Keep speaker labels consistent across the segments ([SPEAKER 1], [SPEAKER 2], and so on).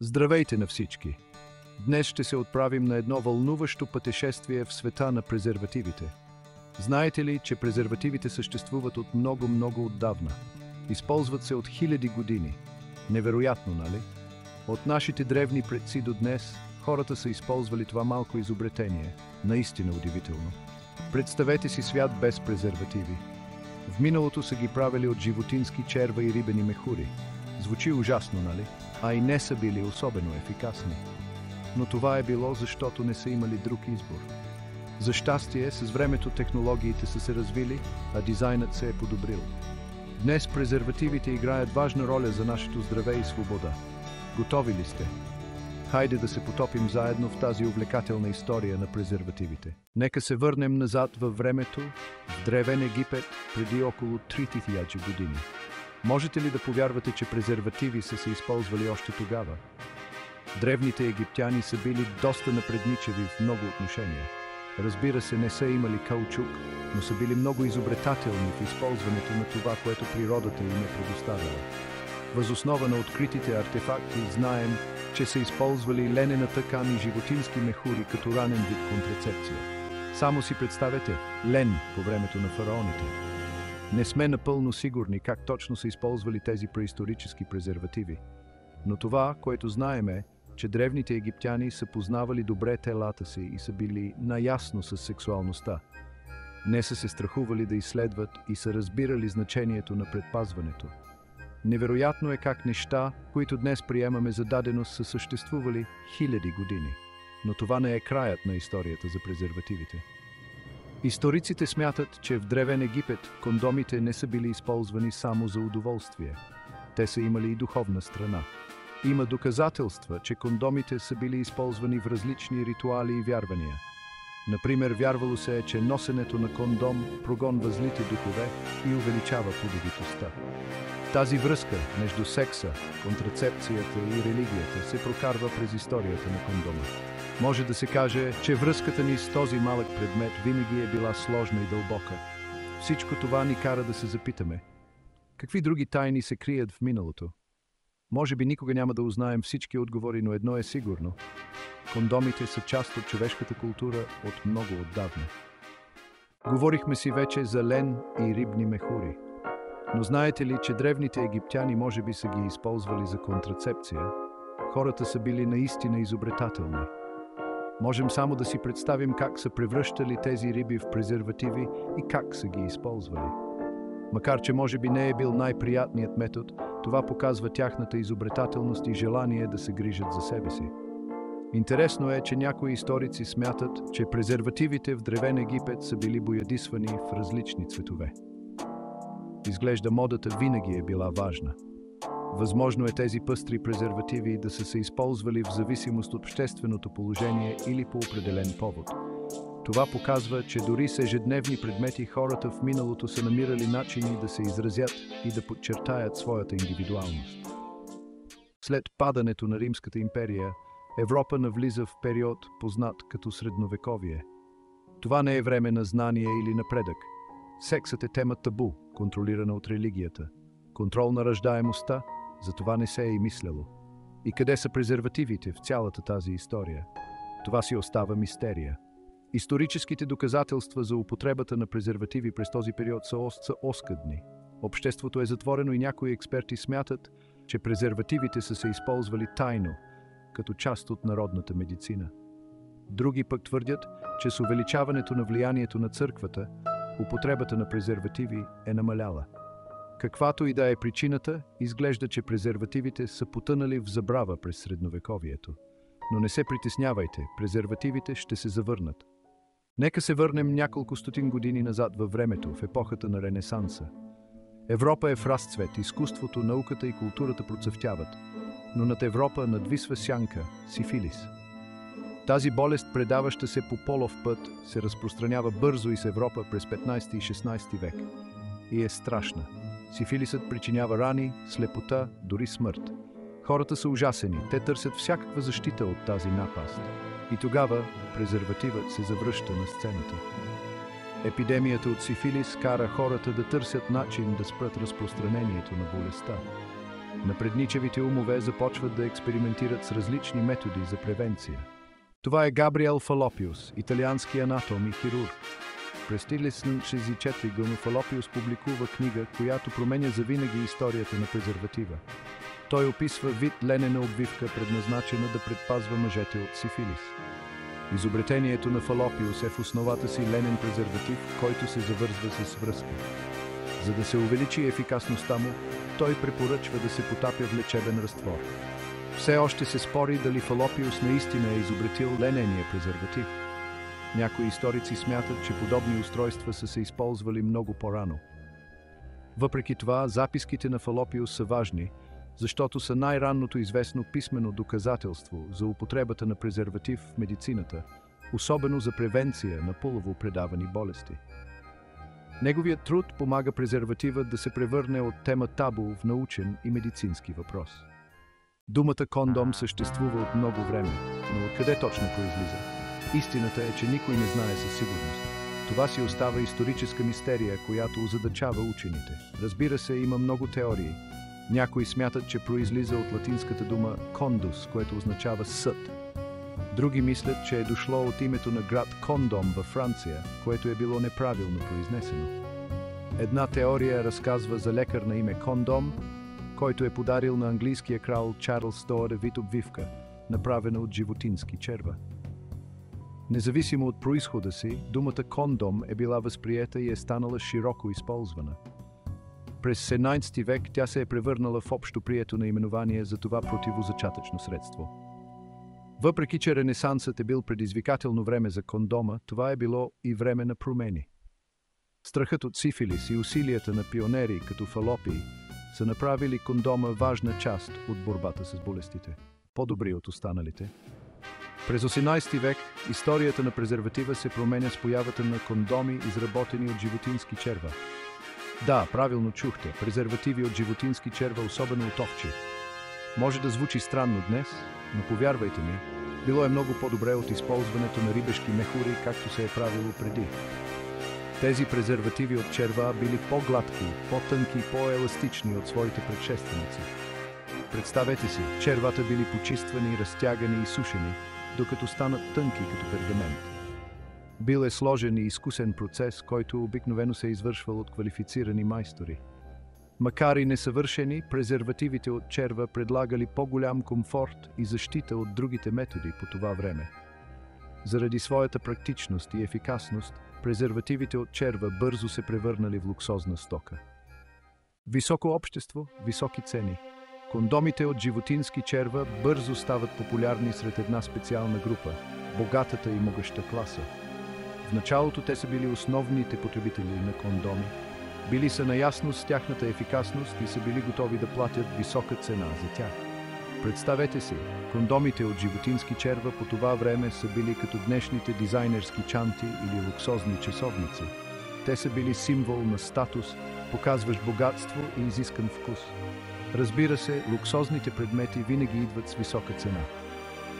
[SPEAKER 1] Здравейте на всички! Днес ще се отправим на едно вълнуващо пътешествие в света на презервативите. Знаете ли, че презервативите съществуват от много отдавна? Използват се от хиляди години. Невероятно, нали? От нашите древни предци до днес, хората са използвали това малко изобретение. Наистина удивително. Представете си свят без презервативи. В миналото са ги правили от животински черва и рибени мехури. Звучи ужасно, нали? А и не са били особено ефикасни. Но това е било, защото не са имали друг избор. За щастие, с времето технологиите са се развили, а дизайнът се е подобрил. Днес презервативите играят важна роля за нашето здраве и свобода. Готови ли сте? Хайде да се потопим заедно в тази увлекателна история на презервативите. Нека се върнем назад във времето, в древен Египет, преди около 3000 години. Можете ли да повярвате, че презервативи са се използвали още тогава? Древните египтяни са били доста напредничави в много отношения. Разбира се, не са имали каучук, но са били много изобретателни в използването на това, което природата им е предоставила. Въз основа на откритите артефакти знаем, че са използвали ленена тъкан и животински мехури като ранен вид контрацепция. Само си представете лен по времето на фараоните. Не сме напълно сигурни как точно са използвали тези преисторически презервативи. Но това, което знаем е, че древните египтяни са познавали добре телата си и са били наясно с сексуалността. Не са се страхували да изследват и са разбирали значението на предпазването. Невероятно е как неща, които днес приемаме за даденост, са съществували хиляди години. Но това не е краят на историята за презервативите. Историците смятат, че в древен Египет кондомите не са били използвани само за удоволствие. Те са имали и духовна страна. Има доказателства, че кондомите са били използвани в различни ритуали и вярвания. Например, вярвало се, че носенето на кондом прогонва злите духове и увеличава плодовитостта. Тази връзка между секса, контрацепцията и религията се прокарва през историята на кондома. Може да се каже, че връзката ни с този малък предмет винаги е била сложна и дълбока. Всичко това ни кара да се запитаме: какви други тайни се крият в миналото? Може би никога няма да узнаем всички отговори, но едно е сигурно. Кондомите са част от човешката култура от много отдавна. Говорихме си вече за лен и рибни мехури. Но знаете ли, че древните египтяни може би са ги използвали за контрацепция? Хората са били наистина изобретателни. Можем само да си представим как са превръщали тези риби в презервативи и как са ги използвали. Макар че може би не е бил най-приятният метод, това показва тяхната изобретателност и желание да се грижат за себе си. Интересно е, че някои историци смятат, че презервативите в древен Египет са били боядисвани в различни цветове. Изглежда модата винаги е била важна. Възможно е тези пъстри презервативи да са се използвали в зависимост от общественото положение или по определен повод. Това показва, че дори с ежедневни предмети хората в миналото са намирали начини да се изразят и да подчертаят своята индивидуалност. След падането на Римската империя, Европа навлиза в период, познат като Средновековие. Това не е време на знание или напредък. Сексът е тема табу, контролирана от религията. Контрол на раждаемостта, за това не се е и мислело. И къде са презервативите в цялата тази история? Това си остава мистерия. Историческите доказателства за употребата на презервативи през този период са оскъдни. Обществото е затворено и някои експерти смятат, че презервативите са се използвали тайно, като част от народната медицина. Други пък твърдят, че с увеличаването на влиянието на църквата, употребата на презервативи е намаляла. Каквато и да е причината, изглежда, че презервативите са потънали в забрава през Средновековието. Но не се притеснявайте, презервативите ще се завърнат. Нека се върнем няколко стотин години назад във времето, в епохата на Ренесанса. Европа е в разцвет, изкуството, науката и културата процъфтяват, но над Европа надвисва сянка – сифилис. Тази болест, предаваща се по полов път, се разпространява бързо из Европа през 15 и 16 век и е страшна. Сифилисът причинява рани, слепота, дори смърт. Хората са ужасени, те търсят всякаква защита от тази напаст. И тогава презервативът се завръща на сцената. Епидемията от сифилис кара хората да търсят начин да спрат разпространението на болестта. Напредничевите умове започват да експериментират с различни методи за превенция. Това е Габриел Фалопиус, италиански анатом и хирург. През 1964 година Фалопиус публикува книга, която променя завинаги историята на презерватива. Той описва вид ленена обвивка, предназначена да предпазва мъжете от сифилис. Изобретението на Фалопиус е в основата си ленен презерватив, който се завързва с връзка. За да се увеличи ефикасността му, той препоръчва да се потапя в лечебен разтвор. Все още се спори дали Фалопиус наистина е изобретил ленения презерватив. Някои историци смятат, че подобни устройства са се използвали много по-рано. Въпреки това, записките на Фалопиус са важни, защото са най-ранното известно писмено доказателство за употребата на презерватив в медицината, особено за превенция на полово предавани болести. Неговият труд помага презервативът да се превърне от тема табу в научен и медицински въпрос. Думата кондом съществува от много време, но откъде точно произлиза? Истината е, че никой не знае със сигурност. Това си остава историческа мистерия, която озадачава учените. Разбира се, има много теории. Някои смятат, че произлиза от латинската дума кондус, което означава съд. Други мислят, че е дошло от името на град Кондом във Франция, което е било неправилно произнесено. Една теория разказва за лекар на име Кондом, който е подарил на английския крал Чарлз II вид обвивка, направена от животински черва. Независимо от произхода си, думата кондом е била възприета и е станала широко използвана. През 17 век тя се е превърнала в общо прието наименование за това противозачатъчно средство. Въпреки че Ренесансът е бил предизвикателно време за кондома, това е било и време на промени. Страхът от сифилис и усилията на пионери като Фалопий са направили кондома важна част от борбата с болестите, по-добри от останалите. През 18 век историята на презерватива се променя с появата на кондоми, изработени от животински черва. Да, правилно чухте, презервативи от животински черва, особено от овче. Може да звучи странно днес, но повярвайте ми, било е много по-добре от използването на рибешки мехури, както се е правило преди. Тези презервативи от черва били по-гладки, по-тънки и по-еластични от своите предшественици. Представете си, червата били почиствани, разтягани и сушени, докато станат тънки като пергамент. Бил е сложен и изкусен процес, който обикновено се е извършвал от квалифицирани майстори. Макар и несъвършени, презервативите от черва предлагали по-голям комфорт и защита от другите методи по това време. Заради своята практичност и ефикасност, презервативите от черва бързо се превърнали в луксозна стока. Високо общество, високи цени. Кондомите от животински черва бързо стават популярни сред една специална група – богатата и могъща класа. В началото те са били основните потребители на кондоми, били са наясно с тяхната ефикасност и са били готови да платят висока цена за тях. Представете си, кондомите от животински черва по това време са били като днешните дизайнерски чанти или луксозни часовници. Те са били символ на статус, показващ богатство и изискан вкус. Разбира се, луксозните предмети винаги идват с висока цена.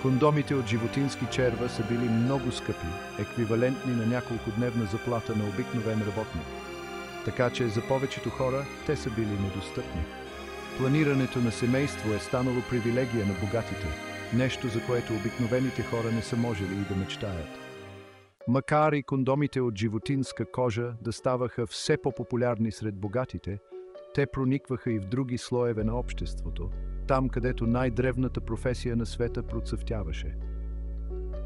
[SPEAKER 1] Кондомите от животински черва са били много скъпи, еквивалентни на няколкодневна заплата на обикновен работник. Така че за повечето хора те са били недостъпни. Планирането на семейство е станало привилегия на богатите, нещо за което обикновените хора не са можели и да мечтаят. Макар и кондомите от животинска кожа да ставаха все по-популярни сред богатите, те проникваха и в други слоеве на обществото, там където най-древната професия на света процъфтяваше.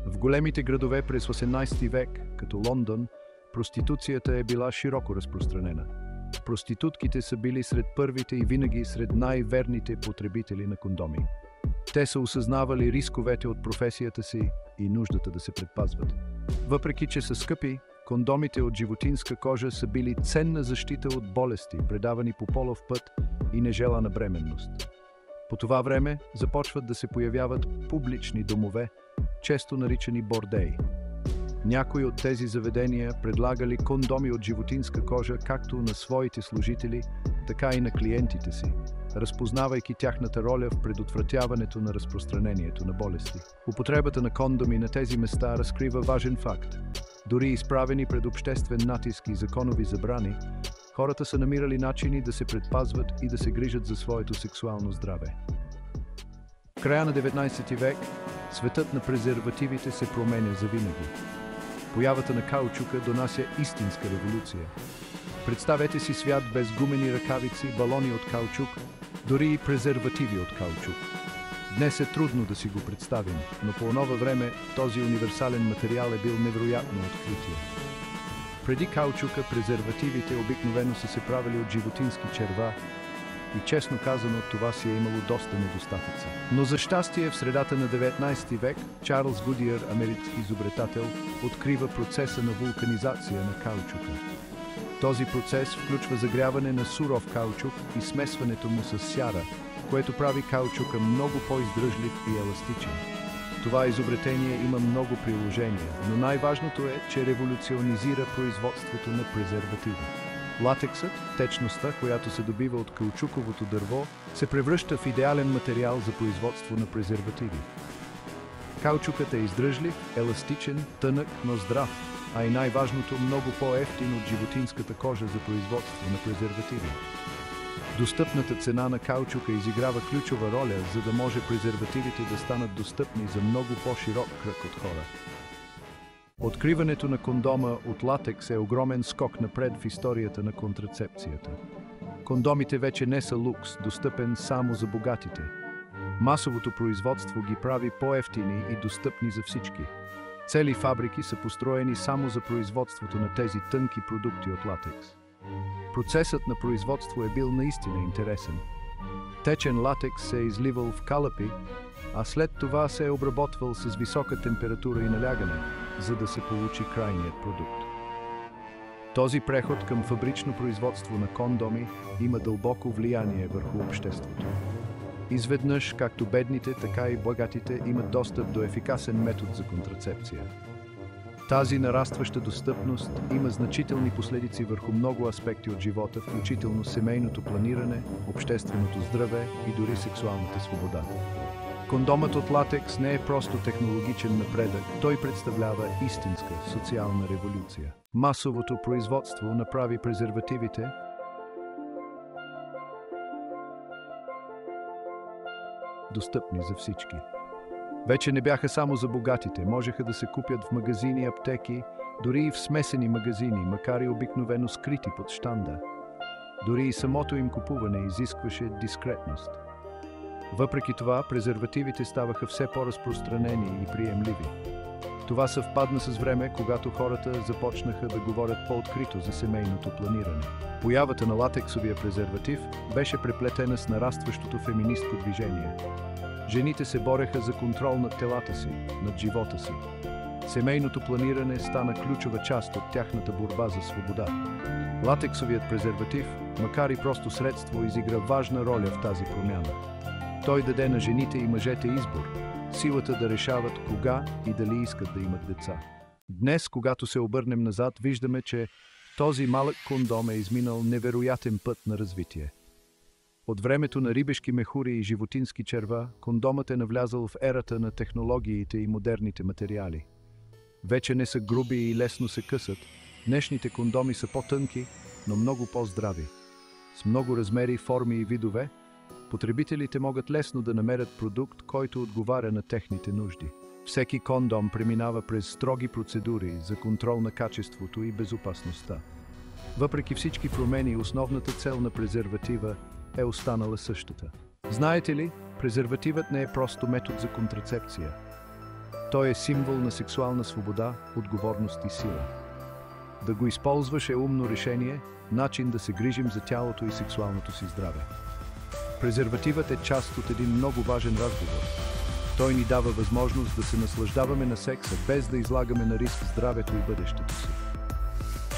[SPEAKER 1] В големите градове през 18 век, като Лондон, проституцията е била широко разпространена. Проститутките са били сред първите и винаги сред най-верните потребители на кондоми. Те са осъзнавали рисковете от професията си и нуждата да се предпазват. Въпреки че са скъпи, кондомите от животинска кожа са били ценна защита от болести, предавани по полов път и нежелана бременност. По това време започват да се появяват публични домове, често наричани бордеи. Някои от тези заведения предлагали кондоми от животинска кожа както на своите служители, така и на клиентите си, разпознавайки тяхната роля в предотвратяването на разпространението на болести. Употребата на кондоми на тези места разкрива важен факт. Дори изправени пред обществен натиск и законови забрани, хората са намирали начини да се предпазват и да се грижат за своето сексуално здраве. В края на 19 век светът на презервативите се променя завинаги. Появата на каучука донася истинска революция. Представете си свят без гумени ръкавици, балони от каучук, дори и презервативи от каучук. Днес е трудно да си го представим, но по онова време този универсален материал е бил невероятно откритие. Преди каучука презервативите обикновено са се правили от животински черва и честно казано това си е имало доста недостатъци. Но за щастие в средата на 19 век Чарлз Гудиър, американски изобретател, открива процеса на вулканизация на каучука. Този процес включва загряване на суров каучук и смесването му с сяра, което прави каучука много по-издръжлив и еластичен. Това изобретение има много приложения, но най-важното е, че революционизира производството на презервативи. Латексът, течността, която се добива от каучуковото дърво, се превръща в идеален материал за производство на презервативи. Каучукът е издръжлив, еластичен, тънък, но здрав, а и най-важното много по-евтин от животинската кожа за производство на презервативи. Достъпната цена на каучука изиграва ключова роля, за да може презервативите да станат достъпни за много по-широк кръг от хора. Откриването на кондома от латекс е огромен скок напред в историята на контрацепцията. Кондомите вече не са лукс, достъпен само за богатите. Масовото производство ги прави по-евтини и достъпни за всички. Цели фабрики са построени само за производството на тези тънки продукти от латекс. Процесът на производство е бил наистина интересен. Течен латекс се е изливал в калъпи, а след това се е обработвал с висока температура и налягане, за да се получи крайният продукт. Този преход към фабрично производство на кондоми има дълбоко влияние върху обществото. Изведнъж, както бедните, така и богатите имат достъп до ефикасен метод за контрацепция. Тази нарастваща достъпност има значителни последици върху много аспекти от живота, включително семейното планиране, общественото здраве и дори сексуалната свобода. Кондомът от латекс не е просто технологичен напредък, той представлява истинска социална революция. Масовото производство направи презервативите достъпни за всички. Вече не бяха само за богатите, можеха да се купят в магазини, аптеки, дори и в смесени магазини, макар и обикновено скрити под щанда. Дори и самото им купуване изискваше дискретност. Въпреки това, презервативите ставаха все по-разпространени и приемливи. Това съвпадна с време, когато хората започнаха да говорят по-открито за семейното планиране. Появата на латексовия презерватив беше преплетена с нарастващото феминистко движение. Жените се бореха за контрол над телата си, над живота си. Семейното планиране стана ключова част от тяхната борба за свобода. Латексовият презерватив, макар и просто средство, изигра важна роля в тази промяна. Той даде на жените и мъжете избор, силата да решават кога и дали искат да имат деца. Днес, когато се обърнем назад, виждаме, че този малък кондом е изминал невероятен път на развитие. От времето на рибешки мехури и животински черва, кондомът е навлязъл в ерата на технологиите и модерните материали. Вече не са груби и лесно се късат. Днешните кондоми са по-тънки, но много по-здрави. С много размери, форми и видове, потребителите могат лесно да намерят продукт, който отговаря на техните нужди. Всеки кондом преминава през строги процедури за контрол на качеството и безопасността. Въпреки всички промени, основната цел на презерватива е останала същата. Знаете ли, презервативът не е просто метод за контрацепция. Той е символ на сексуална свобода, отговорност и сила. Да го използваш е умно решение, начин да се грижим за тялото и сексуалното си здраве. Презервативът е част от един много важен разговор. Той ни дава възможност да се наслаждаваме на секса, без да излагаме на риск здравето и бъдещето си.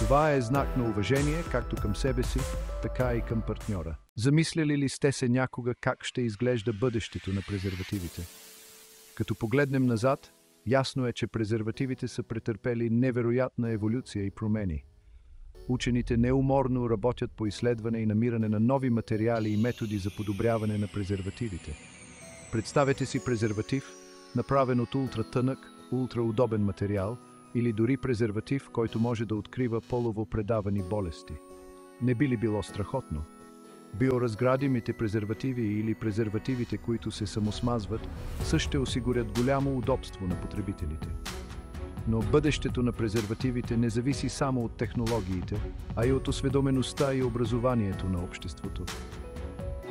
[SPEAKER 1] Това е знак на уважение, както към себе си, така и към партньора. Замисляли ли сте се някога как ще изглежда бъдещето на презервативите? Като погледнем назад, ясно е, че презервативите са претърпели невероятна еволюция и промени. Учените неуморно работят по изследване и намиране на нови материали и методи за подобряване на презервативите. Представете си презерватив, направен от ултратънък, ултраудобен материал, или дори презерватив, който може да открива полово предавани болести. Не би ли било страхотно? Биоразградимите презервативи или презервативите, които се самосмазват, също ще осигурят голямо удобство на потребителите. Но бъдещето на презервативите не зависи само от технологиите, а и от осведомеността и образованието на обществото.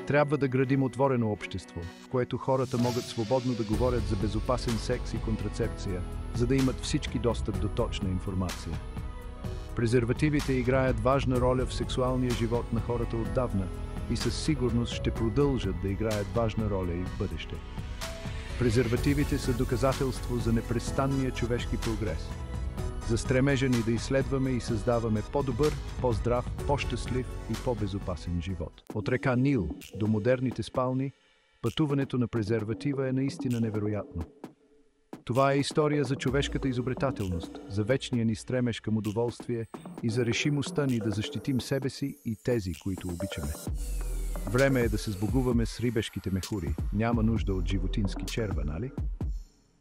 [SPEAKER 1] Трябва да градим отворено общество, в което хората могат свободно да говорят за безопасен секс и контрацепция, за да имат всички достъп до точна информация. Презервативите играят важна роля в сексуалния живот на хората отдавна и със сигурност ще продължат да играят важна роля и в бъдеще. Презервативите са доказателство за непрестанния човешки прогрес, за стремежа ни да изследваме и създаваме по-добър, по-здрав, по-щастлив и по-безопасен живот. От река Нил до модерните спални, пътуването на презерватива е наистина невероятно. Това е история за човешката изобретателност, за вечния ни стремеж към удоволствие и за решимостта ни да защитим себе си и тези, които обичаме. Време е да се сбогуваме с рибешките мехури. Няма нужда от животински черва, нали?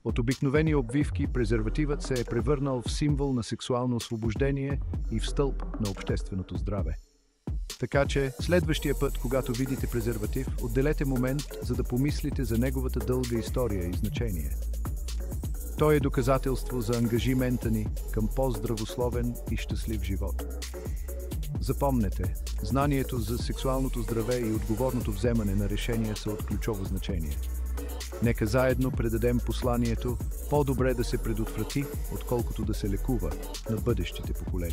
[SPEAKER 1] От обикновени обвивки презервативът се е превърнал в символ на сексуално освобождение и в стълб на общественото здраве. Така че, следващия път, когато видите презерватив, отделете момент, за да помислите за неговата дълга история и значение. Той е доказателство за ангажимента ни към по-здравословен и щастлив живот. Запомнете, знанието за сексуалното здраве и отговорното вземане на решения са от ключово значение. Нека заедно предадем посланието по-добре да се предотврати, отколкото да се лекува на бъдещите поколения.